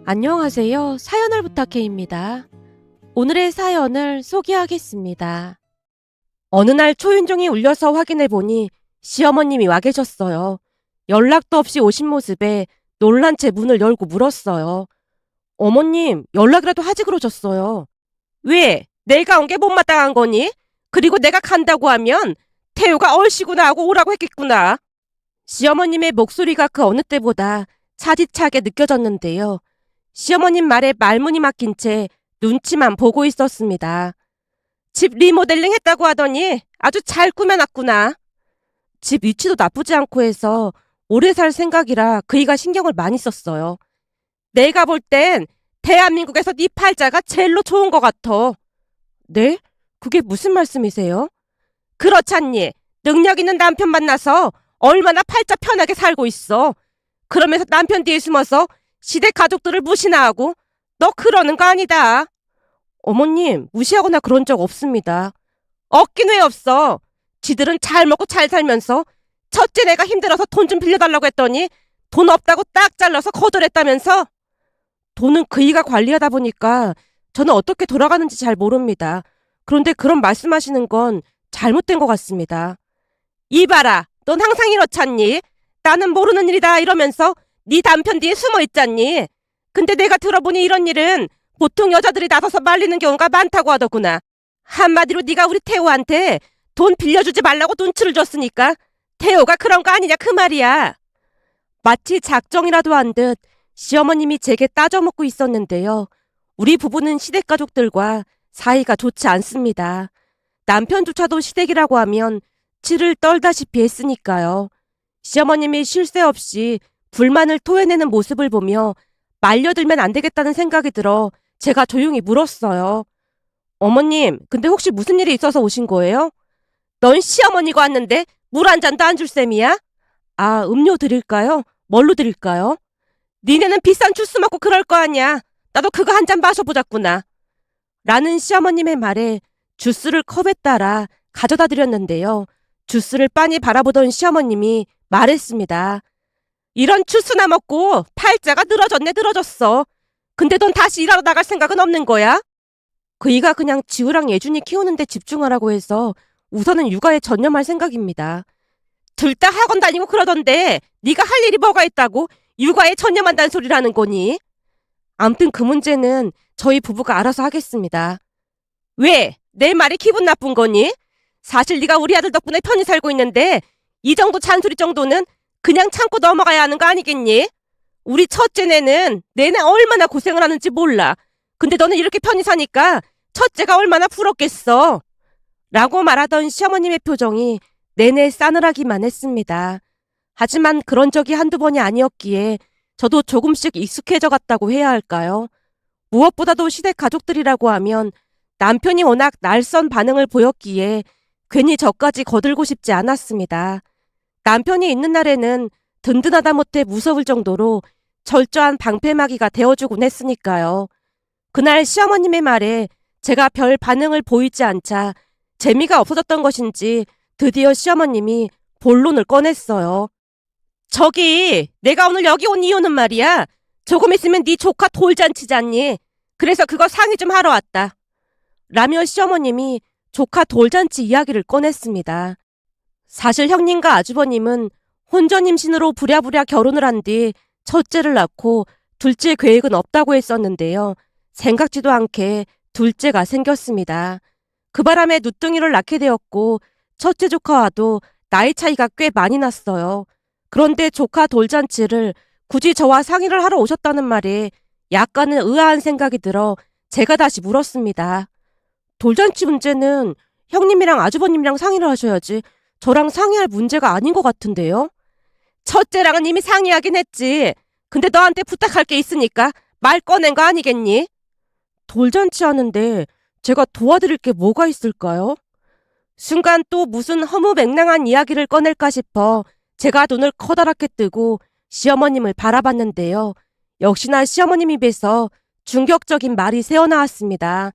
안녕하세요. 사연을 부탁해입니다. 오늘의 사연을 소개하겠습니다. 어느 날 초인종이 울려서 확인해보니 시어머님이 와 계셨어요. 연락도 없이 오신 모습에 놀란 채 문을 열고 물었어요. 어머님, 연락이라도 하지 그러셨어요. 왜? 내가 온 게 못마땅한 거니? 그리고 내가 간다고 하면 태우가 얼씨구나 하고 오라고 했겠구나. 시어머님의 목소리가 그 어느 때보다 차디차게 느껴졌는데요. 시어머님 말에 말문이 막힌 채 눈치만 보고 있었습니다. 집 리모델링 했다고 하더니 아주 잘 꾸며놨구나. 집 위치도 나쁘지 않고 해서 오래 살 생각이라 그이가 신경을 많이 썼어요. 내가 볼 땐 대한민국에서 네 팔자가 제일로 좋은 것 같아. 네? 그게 무슨 말씀이세요? 그렇잖니. 능력 있는 남편 만나서 얼마나 팔자 편하게 살고 있어. 그러면서 남편 뒤에 숨어서 시댁 가족들을 무시나 하고 너 그러는 거 아니다. 어머님, 무시하거나 그런 적 없습니다. 없긴 왜 없어. 지들은 잘 먹고 잘 살면서 첫째 내가 힘들어서 돈 좀 빌려달라고 했더니 돈 없다고 딱 잘라서 거절했다면서. 돈은 그이가 관리하다 보니까 저는 어떻게 돌아가는지 잘 모릅니다. 그런데 그런 말씀하시는 건 잘못된 것 같습니다. 이봐라, 넌 항상 이렇잖니. 나는 모르는 일이다 이러면서 네 남편 뒤에 숨어 있잖니. 근데 내가 들어보니 이런 일은 보통 여자들이 나서서 말리는 경우가 많다고 하더구나. 한마디로 네가 우리 태호한테 돈 빌려주지 말라고 눈치를 줬으니까 태호가 그런 거 아니냐 그 말이야. 마치 작정이라도 한 듯 시어머님이 제게 따져먹고 있었는데요. 우리 부부는 시댁 가족들과 사이가 좋지 않습니다. 남편조차도 시댁이라고 하면 치를 떨다시피 했으니까요. 시어머님이 쉴 새 없이 불만을 토해내는 모습을 보며 말려들면 안 되겠다는 생각이 들어 제가 조용히 물었어요. 어머님, 근데 혹시 무슨 일이 있어서 오신 거예요? 넌 시어머니가 왔는데 물 한 잔도 안 줄 셈이야? 아, 음료 드릴까요? 뭘로 드릴까요? 니네는 비싼 주스 먹고 그럴 거 아니야. 나도 그거 한 잔 마셔보자꾸나. 라는 시어머님의 말에 주스를 컵에 따라 가져다 드렸는데요. 주스를 빤히 바라보던 시어머님이 말했습니다. 이런 주스나 먹고 팔자가 늘어졌네 늘어졌어. 근데 넌 다시 일하러 나갈 생각은 없는 거야? 그이가 그냥 지우랑 예준이 키우는데 집중하라고 해서 우선은 육아에 전념할 생각입니다. 둘 다 학원 다니고 그러던데 네가 할 일이 뭐가 있다고 육아에 전념한다는 소리를 하는 거니? 암튼 그 문제는 저희 부부가 알아서 하겠습니다. 왜? 내 말이 기분 나쁜 거니? 사실 네가 우리 아들 덕분에 편히 살고 있는데 이 정도 잔소리 정도는 그냥 참고 넘어가야 하는 거 아니겠니? 우리 첫째네는 내내 얼마나 고생을 하는지 몰라. 근데 너는 이렇게 편히 사니까 첫째가 얼마나 부럽겠어. 라고 말하던 시어머님의 표정이 내내 싸늘하기만 했습니다. 하지만 그런 적이 한두 번이 아니었기에 저도 조금씩 익숙해져 갔다고 해야 할까요? 무엇보다도 시댁 가족들이라고 하면 남편이 워낙 날선 반응을 보였기에 괜히 저까지 거들고 싶지 않았습니다. 남편이 있는 날에는 든든하다 못해 무서울 정도로 철저한 방패막이가 되어주곤 했으니까요. 그날 시어머님의 말에 제가 별 반응을 보이지 않자 재미가 없어졌던 것인지 드디어 시어머님이 본론을 꺼냈어요. 저기 내가 오늘 여기 온 이유는 말이야. 조금 있으면 네 조카 돌잔치잖니. 그래서 그거 상의 좀 하러 왔다. 라며 시어머님이 조카 돌잔치 이야기를 꺼냈습니다. 사실 형님과 아주버님은 혼전 임신으로 부랴부랴 결혼을 한 뒤 첫째를 낳고 둘째 계획은 없다고 했었는데요. 생각지도 않게 둘째가 생겼습니다. 그 바람에 누뚱이를 낳게 되었고 첫째 조카와도 나이 차이가 꽤 많이 났어요. 그런데 조카 돌잔치를 굳이 저와 상의를 하러 오셨다는 말에 약간은 의아한 생각이 들어 제가 다시 물었습니다. 돌잔치 문제는 형님이랑 아주버님이랑 상의를 하셔야지 저랑 상의할 문제가 아닌 것 같은데요? 첫째랑은 이미 상의하긴 했지. 근데 너한테 부탁할 게 있으니까 말 꺼낸 거 아니겠니? 돌잔치 하는데 제가 도와드릴 게 뭐가 있을까요? 순간 또 무슨 허무맹랑한 이야기를 꺼낼까 싶어 제가 눈을 커다랗게 뜨고 시어머님을 바라봤는데요. 역시나 시어머님 입에서 충격적인 말이 새어나왔습니다.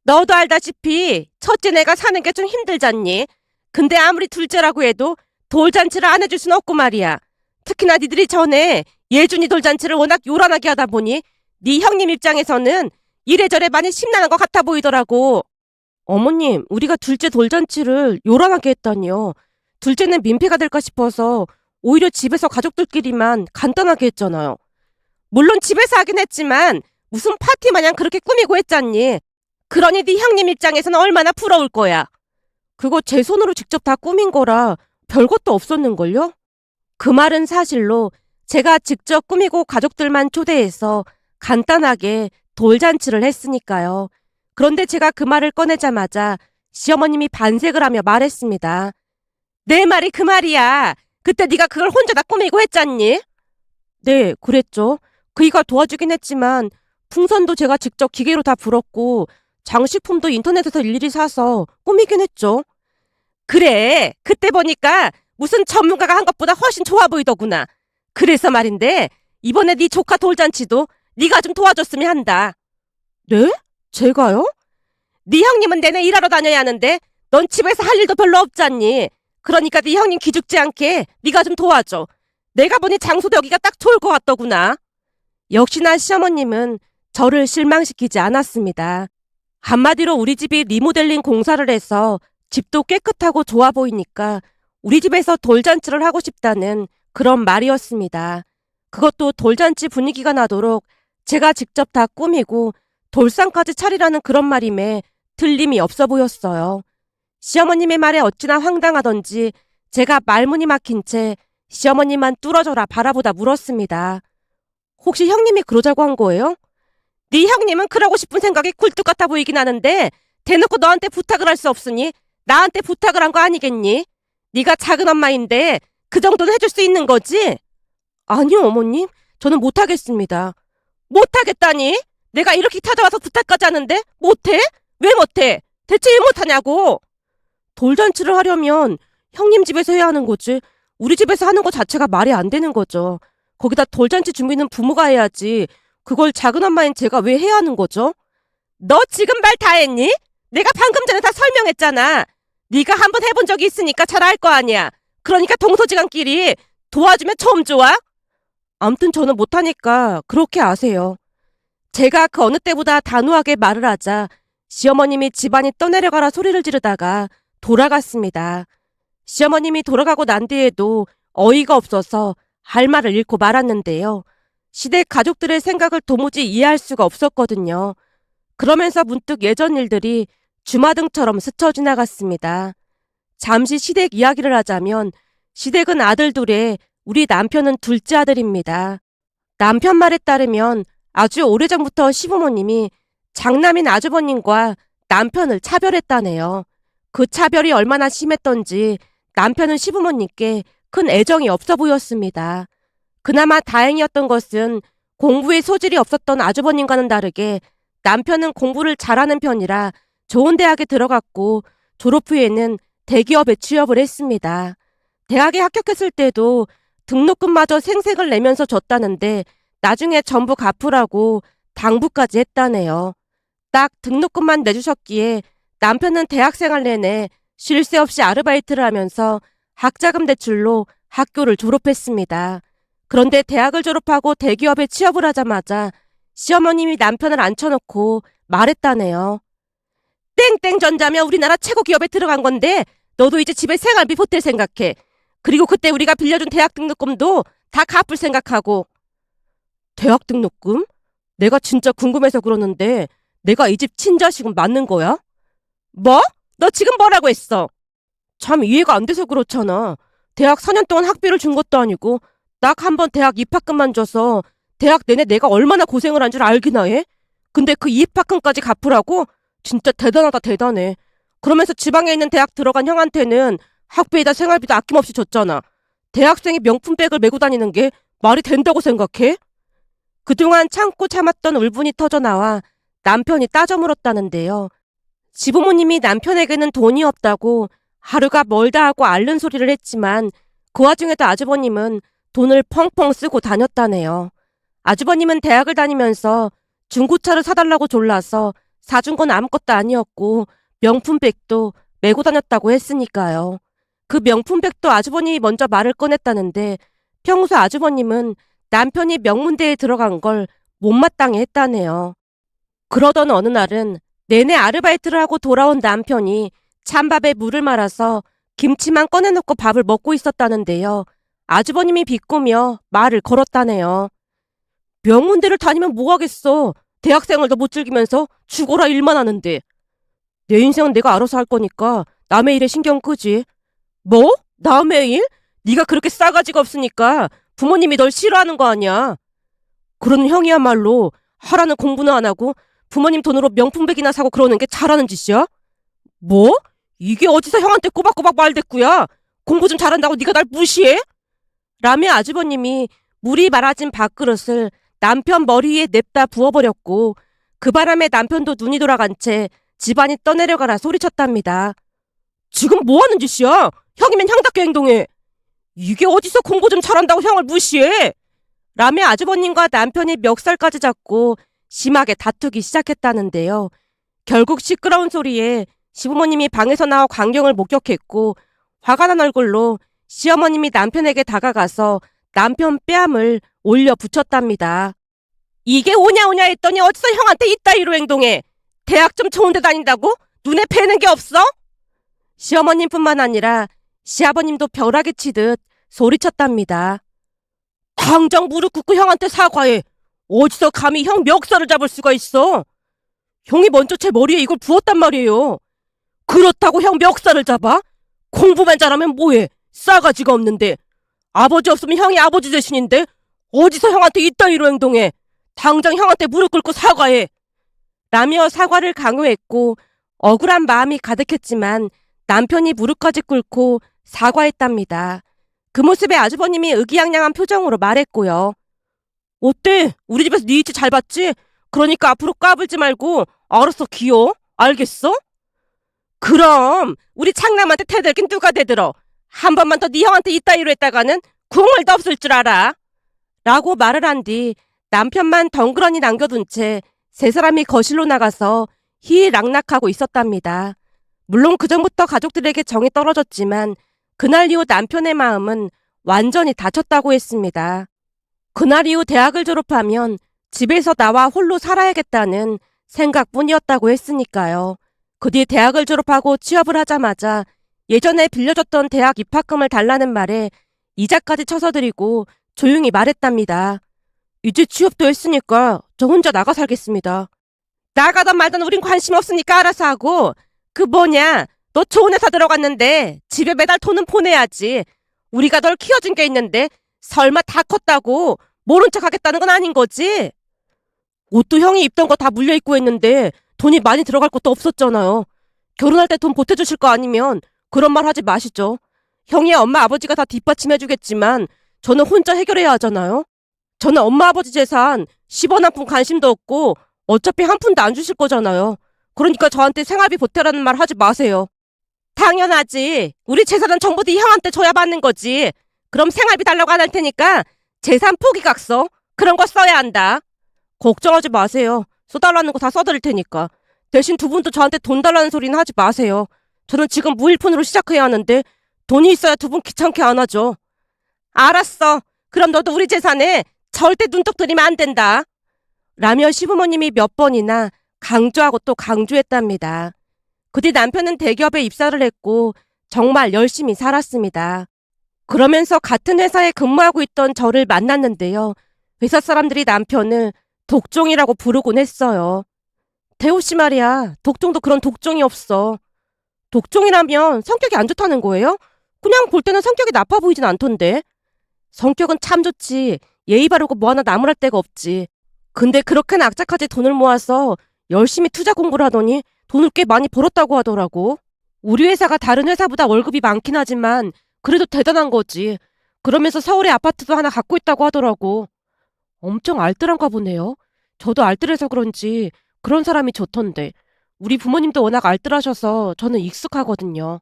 너도 알다시피 첫째 내가 사는 게 좀 힘들잖니. 근데 아무리 둘째라고 해도 돌잔치를 안 해줄 순 없고 말이야. 특히나 니들이 전에 예준이 돌잔치를 워낙 요란하게 하다 보니 네 형님 입장에서는 이래저래 많이 심란한 것 같아 보이더라고. 어머님, 우리가 둘째 돌잔치를 요란하게 했다니요. 둘째는 민폐가 될까 싶어서 오히려 집에서 가족들끼리만 간단하게 했잖아요. 물론 집에서 하긴 했지만 무슨 파티 마냥 그렇게 꾸미고 했잖니. 그러니 네 형님 입장에서는 얼마나 부러울 거야. 그거 제 손으로 직접 다 꾸민 거라 별것도 없었는걸요? 그 말은 사실로 제가 직접 꾸미고 가족들만 초대해서 간단하게 돌잔치를 했으니까요. 그런데 제가 그 말을 꺼내자마자 시어머님이 반색을 하며 말했습니다. 내 말이 그 말이야. 그때 네가 그걸 혼자 다 꾸미고 했잖니? 네, 그랬죠. 그이가 도와주긴 했지만 풍선도 제가 직접 기계로 다 불었고 장식품도 인터넷에서 일일이 사서 꾸미긴 했죠. 그래, 그때 보니까 무슨 전문가가 한 것보다 훨씬 좋아 보이더구나. 그래서 말인데 이번에 네 조카 돌잔치도 네가 좀 도와줬으면 한다. 네? 제가요? 네 형님은 내내 일하러 다녀야 하는데 넌 집에서 할 일도 별로 없잖니. 그러니까 네 형님 기죽지 않게 네가 좀 도와줘. 내가 보니 장소도 여기가 딱 좋을 것 같더구나. 역시나 시어머님은 저를 실망시키지 않았습니다. 한마디로 우리 집이 리모델링 공사를 해서 집도 깨끗하고 좋아 보이니까 우리 집에서 돌잔치를 하고 싶다는 그런 말이었습니다. 그것도 돌잔치 분위기가 나도록 제가 직접 다 꾸미고 돌상까지 차리라는 그런 말임에 틀림이 없어 보였어요. 시어머님의 말에 어찌나 황당하던지 제가 말문이 막힌 채 시어머님만 뚫어져라 바라보다 물었습니다. 혹시 형님이 그러자고 한 거예요? 네 형님은 그러고 싶은 생각이 굴뚝 같아 보이긴 하는데 대놓고 너한테 부탁을 할 수 없으니 나한테 부탁을 한 거 아니겠니? 네가 작은 엄마인데 그 정도는 해줄 수 있는 거지? 아니요, 어머님. 저는 못하겠습니다. 못하겠다니? 내가 이렇게 찾아와서 부탁까지 하는데 못해? 왜 못해? 대체 왜 못하냐고? 돌잔치를 하려면 형님 집에서 해야 하는 거지. 우리 집에서 하는 거 자체가 말이 안 되는 거죠. 거기다 돌잔치 준비는 부모가 해야지. 그걸 작은 엄마인 제가 왜 해야 하는 거죠? 너 지금 말 다 했니? 내가 방금 전에 다 설명했잖아. 네가 한번 해본 적이 있으니까 잘 알 거 아니야. 그러니까 동서지간끼리 도와주면 처음 좋아? 암튼 저는 못하니까 그렇게 아세요. 제가 그 어느 때보다 단호하게 말을 하자 시어머님이 집안이 떠내려가라 소리를 지르다가 돌아갔습니다. 시어머님이 돌아가고 난 뒤에도 어이가 없어서 할 말을 잃고 말았는데요. 시댁 가족들의 생각을 도무지 이해할 수가 없었거든요. 그러면서 문득 예전 일들이 주마등처럼 스쳐 지나갔습니다. 잠시 시댁 이야기를 하자면 시댁은 아들 둘에 우리 남편은 둘째 아들입니다. 남편 말에 따르면 아주 오래전부터 시부모님이 장남인 아주버님과 남편을 차별했다네요. 그 차별이 얼마나 심했던지 남편은 시부모님께 큰 애정이 없어 보였습니다. 그나마 다행이었던 것은 공부에 소질이 없었던 아주버님과는 다르게 남편은 공부를 잘하는 편이라 좋은 대학에 들어갔고 졸업 후에는 대기업에 취업을 했습니다. 대학에 합격했을 때도 등록금마저 생색을 내면서 줬다는데 나중에 전부 갚으라고 당부까지 했다네요. 딱 등록금만 내주셨기에 남편은 대학생활 내내 쉴 새 없이 아르바이트를 하면서 학자금 대출로 학교를 졸업했습니다. 그런데 대학을 졸업하고 대기업에 취업을 하자마자 시어머님이 남편을 앉혀놓고 말했다네요. 땡땡전자면 우리나라 최고 기업에 들어간 건데 너도 이제 집에 생활비 보탤 생각해. 그리고 그때 우리가 빌려준 대학 등록금도 다 갚을 생각하고. 대학 등록금? 내가 진짜 궁금해서 그러는데 내가 이 집 친자식은 맞는 거야? 뭐? 너 지금 뭐라고 했어? 참 이해가 안 돼서 그렇잖아. 대학 4년 동안 학비를 준 것도 아니고 딱 한 번 대학 입학금만 줘서 대학 내내 내가 얼마나 고생을 한 줄 알기나 해? 근데 그 입학금까지 갚으라고? 진짜 대단하다 대단해. 그러면서 지방에 있는 대학 들어간 형한테는 학비에다 생활비도 아낌없이 줬잖아. 대학생이 명품백을 메고 다니는 게 말이 된다고 생각해? 그동안 참고 참았던 울분이 터져나와 남편이 따져 물었다는데요. 지부모님이 남편에게는 돈이 없다고 하루가 멀다 하고 앓는 소리를 했지만 그 와중에도 아주버님은 돈을 펑펑 쓰고 다녔다네요. 아주버님은 대학을 다니면서 중고차를 사달라고 졸라서 사준 건 아무것도 아니었고 명품백도 메고 다녔다고 했으니까요. 그 명품백도 아주버님이 먼저 말을 꺼냈다는데 평소 아주버님은 남편이 명문대에 들어간 걸 못마땅해 했다네요. 그러던 어느 날은 내내 아르바이트를 하고 돌아온 남편이 찬밥에 물을 말아서 김치만 꺼내놓고 밥을 먹고 있었다는데요. 아주버님이 비꼬며 말을 걸었다네요. 명문대를 다니면 뭐하겠어. 대학생활도 못 즐기면서 죽어라 일만 하는데. 내 인생은 내가 알아서 할 거니까 남의 일에 신경 끄지. 뭐? 남의 일? 네가 그렇게 싸가지가 없으니까 부모님이 널 싫어하는 거 아니야. 그런 형이야말로 하라는 공부는 안 하고 부모님 돈으로 명품백이나 사고 그러는 게 잘하는 짓이야? 뭐? 이게 어디서 형한테 꼬박꼬박 말대꾸야? 공부 좀 잘한다고 네가 날 무시해? 라며 아주버님이 물이 말아진 밥그릇을 남편 머리 위에 냅다 부어버렸고 그 바람에 남편도 눈이 돌아간 채 집안이 떠내려가라 소리쳤답니다. 지금 뭐 하는 짓이야? 형이면 형답게 행동해. 이게 어디서 공부 좀 잘한다고 형을 무시해? 라며 아주버님과 남편이 멱살까지 잡고 심하게 다투기 시작했다는데요. 결국 시끄러운 소리에 시부모님이 방에서 나와 광경을 목격했고 화가 난 얼굴로 시어머님이 남편에게 다가가서 남편 뺨을 올려 붙였답니다. 이게 오냐오냐 했더니 어디서 형한테 이따위로 행동해? 대학 좀 좋은 데 다닌다고? 눈에 뵈는 게 없어? 시어머님뿐만 아니라 시아버님도 벼락에 치듯 소리쳤답니다. 당장 무릎 꿇고 형한테 사과해. 어디서 감히 형 멱살을 잡을 수가 있어? 형이 먼저 제 머리에 이걸 부었단 말이에요. 그렇다고 형 멱살을 잡아? 공부만 잘하면 뭐해? 싸가지가 없는데. 아버지 없으면 형이 아버지 대신인데 어디서 형한테 이따위로 행동해? 당장 형한테 무릎 꿇고 사과해. 라며 사과를 강요했고 억울한 마음이 가득했지만 남편이 무릎까지 꿇고 사과했답니다. 그 모습에 아주버님이 의기양양한 표정으로 말했고요. 어때? 우리 집에서 네 위치 잘 봤지? 그러니까 앞으로 까불지 말고 알았어 기어. 알겠어? 그럼 우리 창남한테 대들긴 누가 대들어. 한 번만 더 네 형한테 이따위로 했다가는 국물도 없을 줄 알아. 라고 말을 한 뒤 남편만 덩그러니 남겨둔 채 세 사람이 거실로 나가서 희락락하고 있었답니다. 물론 그전부터 가족들에게 정이 떨어졌지만 그날 이후 남편의 마음은 완전히 닫혔다고 했습니다. 그날 이후 대학을 졸업하면 집에서 나와 홀로 살아야겠다는 생각뿐이었다고 했으니까요. 그 뒤 대학을 졸업하고 취업을 하자마자 예전에 빌려줬던 대학 입학금을 달라는 말에 이자까지 쳐서 드리고 조용히 말했답니다. 이제 취업도 했으니까 저 혼자 나가 살겠습니다. 나가던 말던 우린 관심 없으니까 알아서 하고 그 뭐냐 너 좋은 회사 들어갔는데 집에 매달 돈은 보내야지. 우리가 널 키워준 게 있는데 설마 다 컸다고 모른 척 하겠다는 건 아닌 거지? 옷도 형이 입던 거 다 물려입고 했는데 돈이 많이 들어갈 것도 없었잖아요. 결혼할 때 돈 보태주실 거 아니면 그런 말 하지 마시죠. 형이 엄마 아버지가 다 뒷받침해주겠지만 저는 혼자 해결해야 하잖아요. 저는 엄마 아버지 재산 10원 한 푼 관심도 없고 어차피 한 푼도 안 주실 거잖아요. 그러니까 저한테 생활비 보태라는 말 하지 마세요. 당연하지. 우리 재산은 전부 네 형한테 줘야 받는 거지. 그럼 생활비 달라고 안 할 테니까 재산 포기각서 그런 거 써야 한다. 걱정하지 마세요. 써달라는 거 다 써드릴 테니까. 대신 두 분도 저한테 돈 달라는 소리는 하지 마세요. 저는 지금 무일푼으로 시작해야 하는데 돈이 있어야 두 분 귀찮게 안 하죠. 알았어. 그럼 너도 우리 재산에 절대 눈독 들이면 안 된다. 라며 시부모님이 몇 번이나 강조하고 또 강조했답니다. 그 뒤 남편은 대기업에 입사를 했고 정말 열심히 살았습니다. 그러면서 같은 회사에 근무하고 있던 저를 만났는데요. 회사 사람들이 남편을 독종이라고 부르곤 했어요. 대호 씨 말이야. 독종도 그런 독종이 없어. 독종이라면 성격이 안 좋다는 거예요? 그냥 볼 때는 성격이 나빠 보이진 않던데. 성격은 참 좋지. 예의 바르고 뭐 하나 나무랄 데가 없지. 근데 그렇게나 악착같이 돈을 모아서 열심히 투자 공부를 하더니 돈을 꽤 많이 벌었다고 하더라고. 우리 회사가 다른 회사보다 월급이 많긴 하지만 그래도 대단한 거지. 그러면서 서울에 아파트도 하나 갖고 있다고 하더라고. 엄청 알뜰한가 보네요. 저도 알뜰해서 그런지 그런 사람이 좋던데. 우리 부모님도 워낙 알뜰하셔서 저는 익숙하거든요.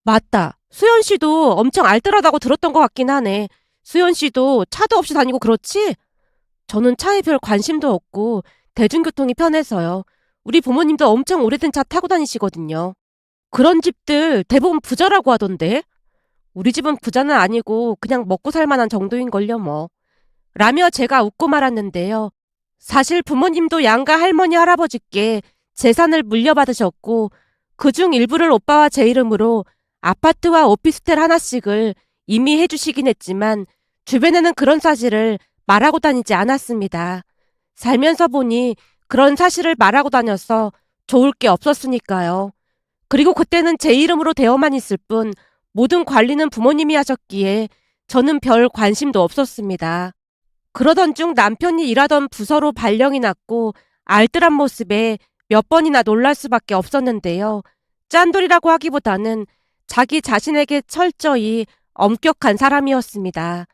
맞다. 수연 씨도 엄청 알뜰하다고 들었던 것 같긴 하네. 수연 씨도 차도 없이 다니고 그렇지? 저는 차에 별 관심도 없고 대중교통이 편해서요. 우리 부모님도 엄청 오래된 차 타고 다니시거든요. 그런 집들 대부분 부자라고 하던데. 우리 집은 부자는 아니고 그냥 먹고 살 만한 정도인걸요 뭐. 라며 제가 웃고 말았는데요. 사실 부모님도 양가 할머니 할아버지께 재산을 물려받으셨고 그중 일부를 오빠와 제 이름으로 아파트와 오피스텔 하나씩을 이미 해주시긴 했지만 주변에는 그런 사실을 말하고 다니지 않았습니다. 살면서 보니 그런 사실을 말하고 다녀서 좋을 게 없었으니까요. 그리고 그때는 제 이름으로 되어만 있을 뿐 모든 관리는 부모님이 하셨기에 저는 별 관심도 없었습니다. 그러던 중 남편이 일하던 부서로 발령이 났고 알뜰한 모습에 몇 번이나 놀랄 수밖에 없었는데요. 짠돌이라고 하기보다는 자기 자신에게 철저히 엄격한 사람이었습니다.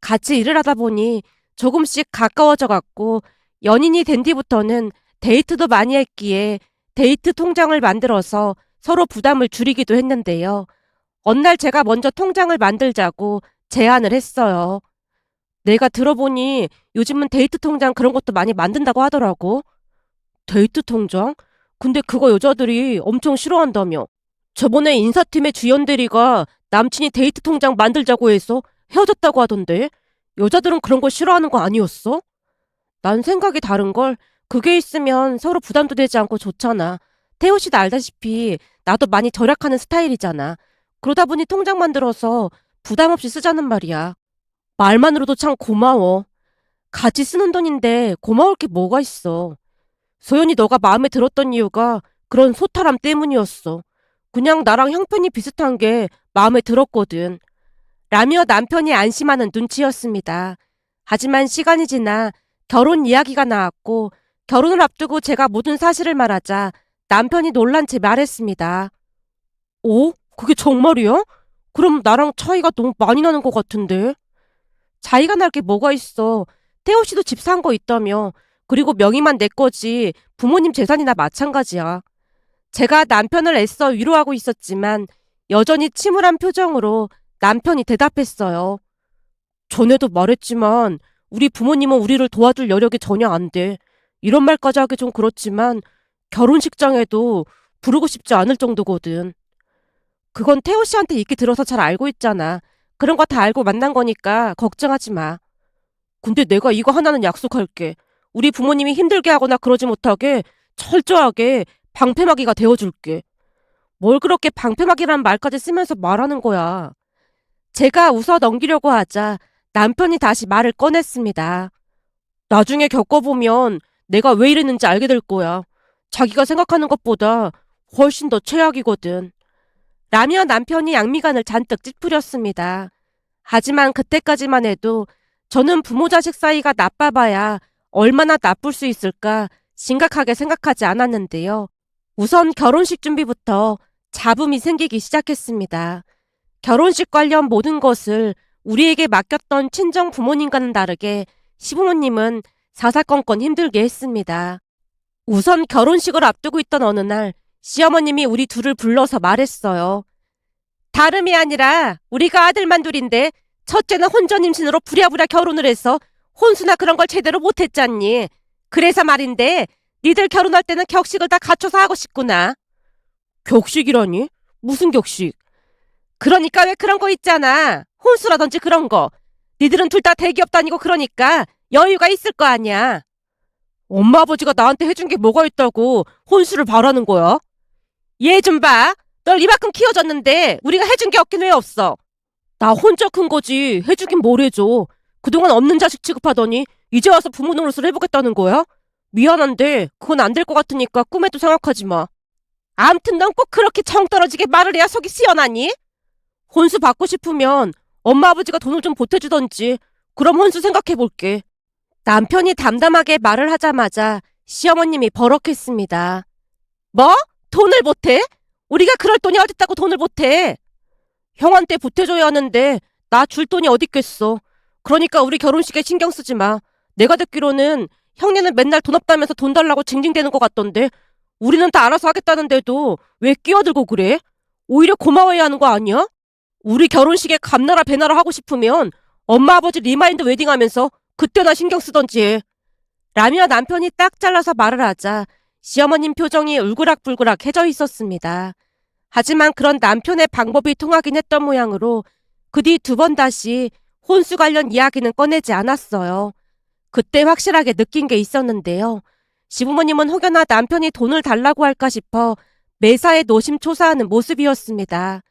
같이 일을 하다 보니 조금씩 가까워져 갔고 연인이 된 뒤부터는 데이트도 많이 했기에 데이트 통장을 만들어서 서로 부담을 줄이기도 했는데요. 어느 날 제가 먼저 통장을 만들자고 제안을 했어요. 내가 들어보니 요즘은 데이트 통장 그런 것도 많이 만든다고 하더라고. 데이트 통장? 근데 그거 여자들이 엄청 싫어한다며. 저번에 인사팀의 주연 대리가 남친이 데이트 통장 만들자고 해서 헤어졌다고 하던데. 여자들은 그런 거 싫어하는 거 아니었어? 난 생각이 다른걸. 그게 있으면 서로 부담도 되지 않고 좋잖아. 태호 씨도 알다시피 나도 많이 절약하는 스타일이잖아. 그러다 보니 통장 만들어서 부담 없이 쓰자는 말이야. 말만으로도 참 고마워. 같이 쓰는 돈인데 고마울 게 뭐가 있어. 소연이 너가 마음에 들었던 이유가 그런 소탈함 때문이었어. 그냥 나랑 형편이 비슷한 게 마음에 들었거든. 라며 남편이 안심하는 눈치였습니다. 하지만 시간이 지나 결혼 이야기가 나왔고 결혼을 앞두고 제가 모든 사실을 말하자 남편이 놀란 채 말했습니다. 오? 그게 정말이야? 그럼 나랑 차이가 너무 많이 나는 것 같은데. 차이가 날 게 뭐가 있어. 태호 씨도 집 산 거 있다며. 그리고 명의만 내 거지. 부모님 재산이나 마찬가지야. 제가 남편을 애써 위로하고 있었지만 여전히 침울한 표정으로 남편이 대답했어요. 전에도 말했지만 우리 부모님은 우리를 도와줄 여력이 전혀 안 돼. 이런 말까지 하기 좀 그렇지만 결혼식장에도 부르고 싶지 않을 정도거든. 그건 태호 씨한테 얘기 들어서 잘 알고 있잖아. 그런 거 다 알고 만난 거니까 걱정하지 마. 근데 내가 이거 하나는 약속할게. 우리 부모님이 힘들게 하거나 그러지 못하게 철저하게 방패막이가 되어줄게. 뭘 그렇게 방패막이라는 말까지 쓰면서 말하는 거야. 제가 웃어 넘기려고 하자 남편이 다시 말을 꺼냈습니다. 나중에 겪어보면 내가 왜 이랬는지 알게 될 거야. 자기가 생각하는 것보다 훨씬 더 최악이거든. 라며 남편이 양미간을 잔뜩 찌푸렸습니다. 하지만 그때까지만 해도 저는 부모 자식 사이가 나빠봐야 얼마나 나쁠 수 있을까 심각하게 생각하지 않았는데요. 우선 결혼식 준비부터 잡음이 생기기 시작했습니다. 결혼식 관련 모든 것을 우리에게 맡겼던 친정 부모님과는 다르게 시부모님은 사사건건 힘들게 했습니다. 우선 결혼식을 앞두고 있던 어느 날 시어머님이 우리 둘을 불러서 말했어요. 다름이 아니라 우리가 아들만 둘인데 첫째는 혼전 임신으로 부랴부랴 결혼을 해서 혼수나 그런 걸 제대로 못했잖니. 그래서 말인데 니들 결혼할 때는 격식을 다 갖춰서 하고 싶구나. 격식이라니? 무슨 격식? 그러니까 왜 그런 거 있잖아. 혼수라든지 그런 거. 니들은 둘 다 대기업 다니고 그러니까 여유가 있을 거 아니야. 엄마 아버지가 나한테 해준 게 뭐가 있다고 혼수를 바라는 거야? 얘 좀 봐. 널 이만큼 키워줬는데 우리가 해준 게 없긴 왜 없어. 나 혼자 큰 거지. 해주긴 뭘 해줘. 그동안 없는 자식 취급하더니 이제 와서 부모 노릇을 해보겠다는 거야? 미안한데 그건 안 될 것 같으니까 꿈에도 생각하지 마. 암튼 넌 꼭 그렇게 정 떨어지게 말을 해야 속이 시원하니? 혼수 받고 싶으면 엄마 아버지가 돈을 좀 보태주던지. 그럼 혼수 생각해볼게. 남편이 담담하게 말을 하자마자 시어머님이 버럭했습니다. 뭐? 돈을 보태? 우리가 그럴 돈이 어딨다고 돈을 보태? 형한테 보태줘야 하는데 나 줄 돈이 어딨겠어. 그러니까 우리 결혼식에 신경 쓰지 마. 내가 듣기로는 형네는 맨날 돈 없다면서 돈 달라고 징징대는 것 같던데 우리는 다 알아서 하겠다는데도 왜 끼어들고 그래? 오히려 고마워해야 하는 거 아니야? 우리 결혼식에 감나라 배나라 하고 싶으면 엄마 아버지 리마인드 웨딩하면서 그때나 신경 쓰던지 해. 라며 남편이 딱 잘라서 말을 하자 시어머님 표정이 울그락불그락 해져 있었습니다. 하지만 그런 남편의 방법이 통하긴 했던 모양으로 그 뒤 두 번 다시 혼수 관련 이야기는 꺼내지 않았어요. 그때 확실하게 느낀 게 있었는데요. 시부모님은 혹여나 남편이 돈을 달라고 할까 싶어 매사에 노심초사하는 모습이었습니다.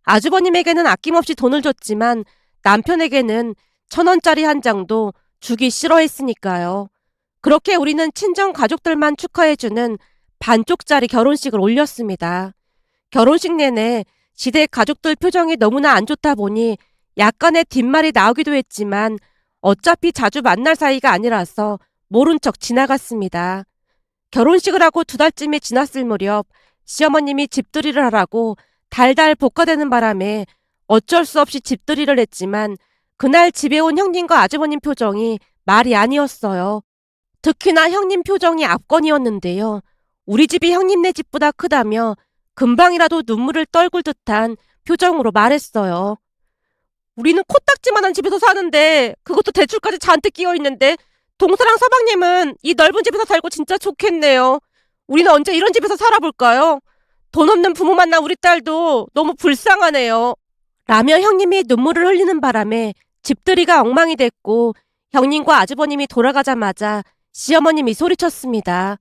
아주버님에게는 아낌없이 돈을 줬지만 남편에게는 1,000원짜리 한 장도 주기 싫어했으니까요. 그렇게 우리는 친정 가족들만 축하해주는 반쪽짜리 결혼식을 올렸습니다. 결혼식 내내 시댁 가족들 표정이 너무나 안 좋다 보니 약간의 뒷말이 나오기도 했지만 어차피 자주 만날 사이가 아니라서 모른 척 지나갔습니다. 결혼식을 하고 2달쯤이 지났을 무렵 시어머님이 집들이를 하라고 달달 볶아대는 바람에 어쩔 수 없이 집들이를 했지만 그날 집에 온 형님과 아주버님 표정이 말이 아니었어요. 특히나 형님 표정이 압권이었는데요. 우리 집이 형님네 집보다 크다며 금방이라도 눈물을 떨굴 듯한 표정으로 말했어요. 우리는 코딱지만한 집에서 사는데 그것도 대출까지 잔뜩 끼어 있는데 동서랑 서방님은 이 넓은 집에서 살고 진짜 좋겠네요. 우리는 언제 이런 집에서 살아볼까요? 돈 없는 부모 만난 우리 딸도 너무 불쌍하네요. 라며 형님이 눈물을 흘리는 바람에 집들이가 엉망이 됐고 형님과 아주버님이 돌아가자마자 시어머님이 소리쳤습니다.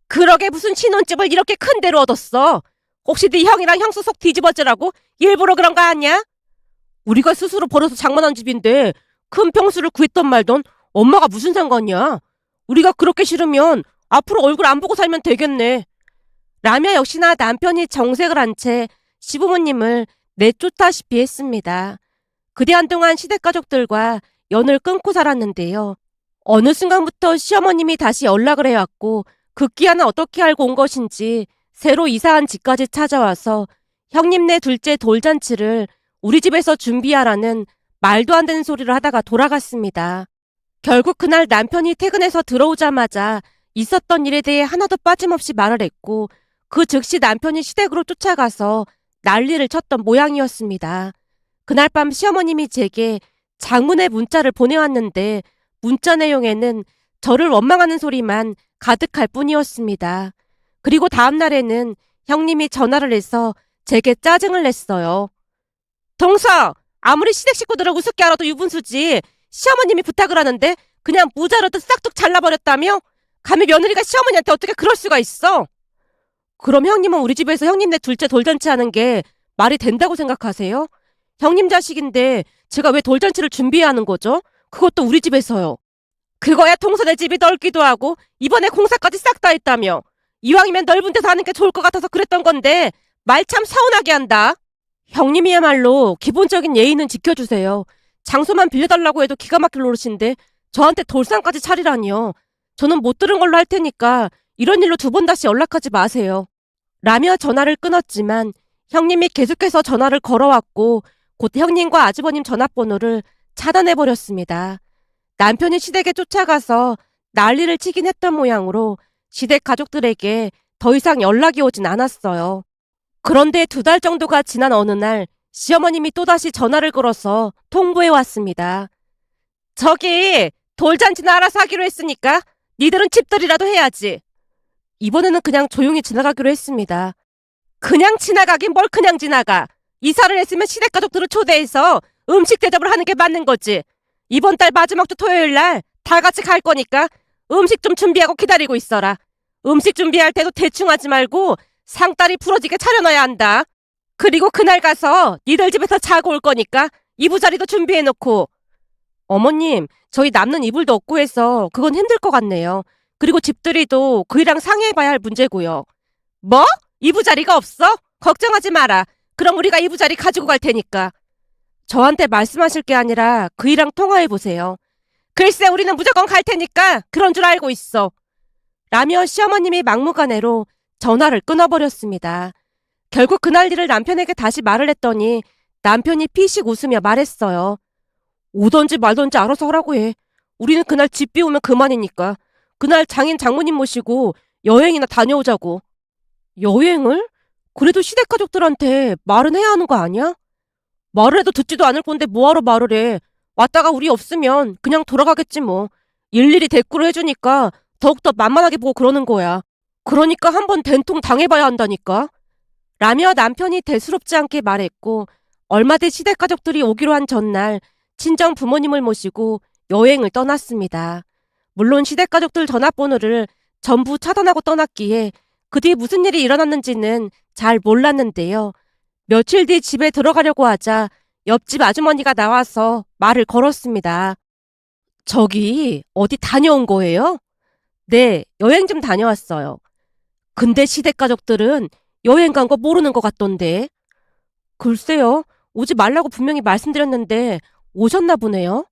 그러게 무슨 신혼집을 이렇게 큰 데로 얻었어? 혹시 네 형이랑 형수 속 뒤집어지라고 일부러 그런 거 아니야? 우리가 스스로 벌어서 장만한 집인데 큰 평수를 구했던 말던 엄마가 무슨 상관이야? 우리가 그렇게 싫으면 앞으로 얼굴 안 보고 살면 되겠네. 라며 역시나 남편이 정색을 한 채 시부모님을 내쫓다시피 했습니다. 그리 한동안 시댁가족들과 연을 끊고 살았는데요. 어느 순간부터 시어머님이 다시 연락을 해왔고 급기야는 어떻게 알고 온 것인지 새로 이사한 집까지 찾아와서 형님네 둘째 돌잔치를 우리 집에서 준비하라는 말도 안 되는 소리를 하다가 돌아갔습니다. 결국 그날 남편이 퇴근해서 들어오자마자 있었던 일에 대해 하나도 빠짐없이 말을 했고 그 즉시 남편이 시댁으로 쫓아가서 난리를 쳤던 모양이었습니다. 그날 밤 시어머님이 제게 장문의 문자를 보내왔는데 문자 내용에는 저를 원망하는 소리만 가득할 뿐이었습니다. 그리고 다음 날에는 형님이 전화를 해서 제게 짜증을 냈어요. 동서, 아무리 시댁 식구들을 우습게 알아도 유분수지. 시어머님이 부탁을 하는데 그냥 무자르듯 싹둑 잘라버렸다며? 감히 며느리가 시어머니한테 어떻게 그럴 수가 있어? 그럼 형님은 우리 집에서 형님네 둘째 돌잔치 하는 게 말이 된다고 생각하세요? 형님 자식인데 제가 왜 돌잔치를 준비해야 하는 거죠? 그것도 우리 집에서요. 그거야 동서네 집이 넓기도 하고 이번에 공사까지 싹 다 했다며. 이왕이면 넓은 데서 하는 게 좋을 것 같아서 그랬던 건데 말 참 서운하게 한다. 형님이야말로 기본적인 예의는 지켜주세요. 장소만 빌려달라고 해도 기가 막힐 노릇인데 저한테 돌상까지 차리라니요. 저는 못 들은 걸로 할 테니까 이런 일로 2번 다시 연락하지 마세요. 라며 전화를 끊었지만 형님이 계속해서 전화를 걸어왔고 곧 형님과 아주버님 전화번호를 차단해버렸습니다. 남편이 시댁에 쫓아가서 난리를 치긴 했던 모양으로 시댁 가족들에게 더 이상 연락이 오진 않았어요. 그런데 2달 정도가 지난 어느 날 시어머님이 또다시 전화를 걸어서 통보해 왔습니다. 저기 돌잔치나 알아서 하기로 했으니까 니들은 집들이라도 해야지. 이번에는 그냥 조용히 지나가기로 했습니다. 그냥 지나가긴 뭘 그냥 지나가. 이사를 했으면 시댁 가족들을 초대해서 음식 대접을 하는 게 맞는 거지. 이번 달 마지막 주 토요일 날 다 같이 갈 거니까 음식 좀 준비하고 기다리고 있어라. 음식 준비할 때도 대충 하지 말고 상다리 부러지게 차려놔야 한다. 그리고 그날 가서 니들 집에서 자고 올 거니까 이부자리도 준비해놓고. 어머님, 저희 남는 이불도 없고 해서 그건 힘들 것 같네요. 그리고 집들이도 그이랑 상의해봐야 할 문제고요. 뭐? 이부자리가 없어? 걱정하지 마라. 그럼 우리가 이부자리 가지고 갈 테니까. 저한테 말씀하실 게 아니라 그이랑 통화해보세요. 글쎄 우리는 무조건 갈 테니까 그런 줄 알고 있어. 라며 시어머님이 막무가내로 전화를 끊어버렸습니다. 결국 그날 일을 남편에게 다시 말을 했더니 남편이 피식 웃으며 말했어요. 오던지 말던지 알아서 하라고 해. 우리는 그날 집 비우면 그만이니까. 그날 장인 장모님 모시고 여행이나 다녀오자고. 여행을? 그래도 시댁 가족들한테 말은 해야 하는 거 아니야? 말을 해도 듣지도 않을 건데 뭐하러 말을 해. 왔다가 우리 없으면 그냥 돌아가겠지 뭐. 일일이 대꾸를 해주니까 더욱더 만만하게 보고 그러는 거야. 그러니까 한번 된통 당해봐야 한다니까. 라며 남편이 대수롭지 않게 말했고 얼마 뒤 시댁 가족들이 오기로 한 전날 친정 부모님을 모시고 여행을 떠났습니다. 물론 시댁가족들 전화번호를 전부 차단하고 떠났기에 그 뒤 무슨 일이 일어났는지는 잘 몰랐는데요. 며칠 뒤 집에 들어가려고 하자 옆집 아주머니가 나와서 말을 걸었습니다. 저기 어디 다녀온 거예요? 네, 여행 좀 다녀왔어요. 근데 시댁 가족들은 여행 간 거 모르는 것 같던데. 글쎄요, 오지 말라고 분명히 말씀드렸는데 오셨나 보네요.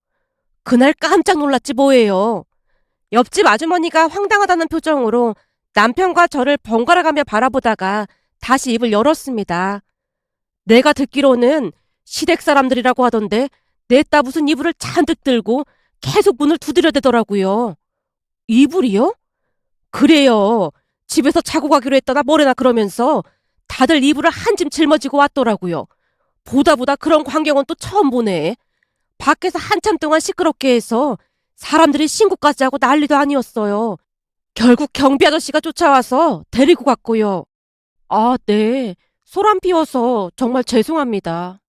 그날 깜짝 놀랐지 뭐예요. 옆집 아주머니가 황당하다는 표정으로 남편과 저를 번갈아가며 바라보다가 다시 입을 열었습니다. 내가 듣기로는 시댁 사람들이라고 하던데 냈다 무슨 이불을 잔뜩 들고 계속 문을 두드려대더라고요. 이불이요? 그래요. 집에서 자고 가기로 했더나 뭐래나 그러면서 다들 이불을 한 짐 짊어지고 왔더라고요. 보다 그런 광경은 또 처음 보네. 밖에서 한참 동안 시끄럽게 해서 사람들이 신고까지 하고 난리도 아니었어요. 결국 경비 아저씨가 쫓아와서 데리고 갔고요. 아, 네. 소란 피워서 정말 죄송합니다.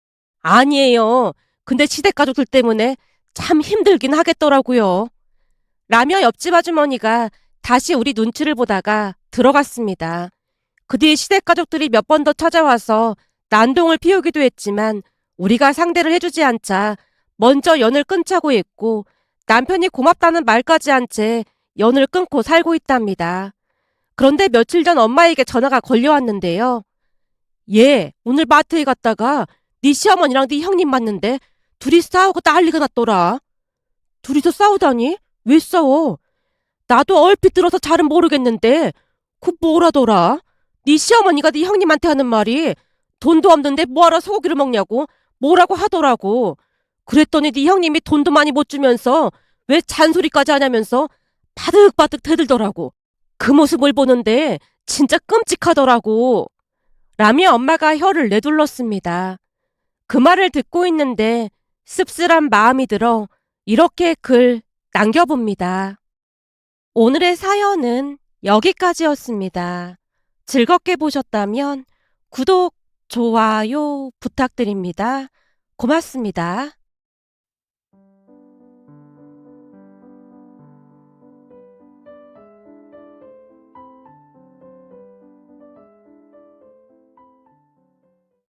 아니에요. 근데 시댁 가족들 때문에 참 힘들긴 하겠더라고요. 라며 옆집 아주머니가 다시 우리 눈치를 보다가 들어갔습니다. 그 뒤 시댁 가족들이 몇 번 더 찾아와서 난동을 피우기도 했지만 우리가 상대를 해주지 않자 먼저 연을 끊자고 했고 남편이 고맙다는 말까지 한 채 연을 끊고 살고 있답니다. 그런데 며칠 전 엄마에게 전화가 걸려왔는데요. 얘 오늘 마트에 갔다가 네 시어머니랑 네 형님 만났는데 둘이 싸우고 난리가 났더라. 둘이서 싸우다니? 왜 싸워? 나도 얼핏 들어서 잘은 모르겠는데 그 뭐라더라? 네 시어머니가 네 형님한테 하는 말이 돈도 없는데 뭐하러 소고기를 먹냐고 뭐라고 하더라고. 그랬더니 네 형님이 돈도 많이 못 주면서 왜 잔소리까지 하냐면서 바득바득 대들더라고. 그 모습을 보는데 진짜 끔찍하더라고. 라며 엄마가 혀를 내둘렀습니다. 그 말을 듣고 있는데 씁쓸한 마음이 들어 이렇게 글 남겨봅니다. 오늘의 사연은 여기까지였습니다. 즐겁게 보셨다면 구독, 좋아요 부탁드립니다. 고맙습니다.